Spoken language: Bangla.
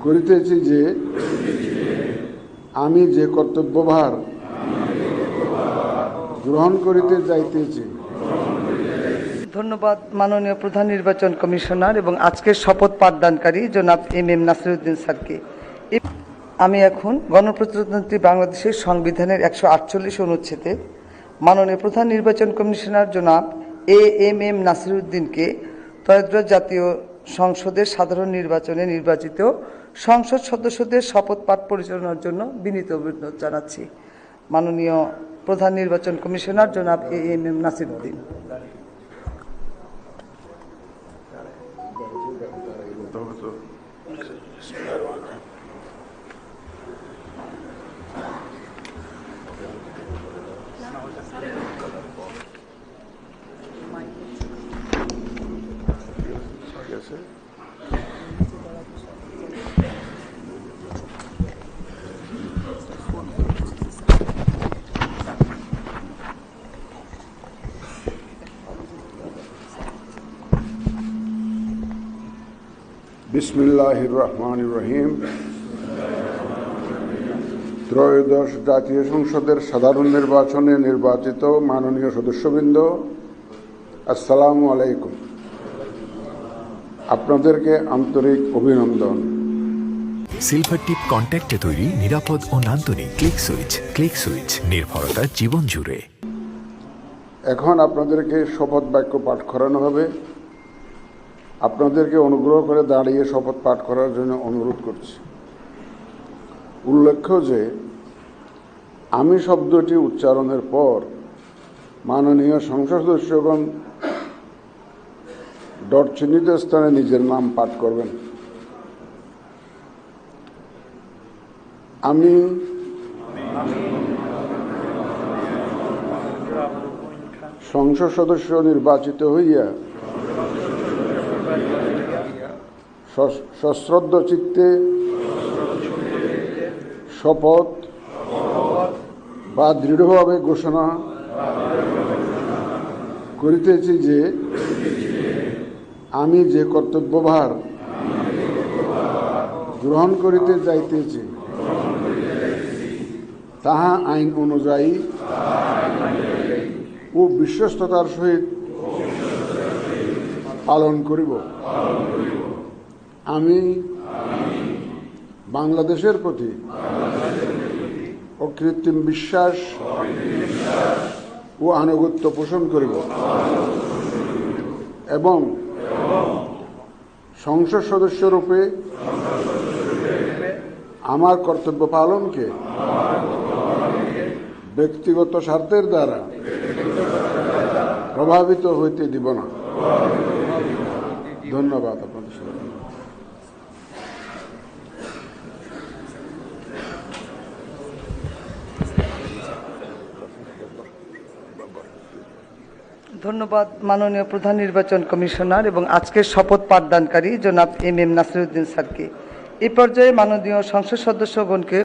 করিতেছি যে আমি যে কর্তব্যভার গ্রহণ করিতে যাইতেছি। ধন্যবাদ মাননীয় প্রধান নির্বাচন কমিশনার এবং আজকের শপথ পাঠদানকারী জনাব এম নাসিরউদ্দিন স্যারকে। আমি এখন গণপ্রজাতন্ত্রী বাংলাদেশের সংবিধানের 148 অনুচ্ছেদে মাননীয় প্রধান নির্বাচন কমিশনার জনাব এম নাসিরউদ্দিনকে ত্রয়োদশ জাতীয় সংসদের সাধারণ নির্বাচনে নির্বাচিত সংসদ সদস্যদের শপথ পাঠ পরিচালনার জন্য বিনীত অনুরোধ জানাচ্ছি। মাননীয় প্রধান নির্বাচন কমিশনার জনাব এম নাসিরউদ্দিন। বিসমিল্লাহির রহমানির রহিম। ত্রয়োদশ জাতীয় সংসদের সাধারণ নির্বাচনে নির্বাচিত মাননীয় সদস্যবৃন্দ, আসসালামু আলাইকুম। আপনাদেরকে আন্তরিক অভিনন্দন। সিলভার টিপ কন্ট্যাক্টে তৈরি নিরাপদ ও নান্দনিক ক্লিক সুইচ নির্ভরতা জীবন জুড়ে। এখন আপনাদেরকে শপথ বাক্য পাঠ করানো হবে। আপনাদেরকে অনুগ্রহ করে দাঁড়িয়ে শপথ পাঠ করার জন্য অনুরোধ করছি। উল্লেখ্য যে আমি শব্দটি উচ্চারণের পর মাননীয় সংসদ সদস্যগণ ডট চিহ্নিত স্থানে নিজের নাম পাঠ করবেন। আমি সংসদ সদস্য নির্বাচিত হইয়া সশ্রদ্ধ চিত্তে শপথ বা দৃঢ়ভাবে ঘোষণা করিতেছি যে আমি যে কর্তব্যভার গ্রহণ করিতে যাইতেছি তাহা আইন অনুযায়ী ও বিশ্বস্ততার সহিত পালন করিব। আমি বাংলাদেশের প্রতি অকৃত্রিম বিশ্বাস ও আনুগত্য পোষণ করিব এবং সংসদ সদস্যরূপে আমার কর্তব্য পালনকে ব্যক্তিগত স্বার্থের দ্বারা প্রভাবিত হইতে দিব না। ধন্যবাদ আপনাদের সাথে। ধন্যবাদ মাননীয় প্রধান নির্বাচন কমিশনার এবং আজকের শপথ পাঠদানকারী জনাব এম নাসিরউদ্দিন স্যারকে। এই পর্যায়ে মাননীয় সংসদ সদস্যগণকে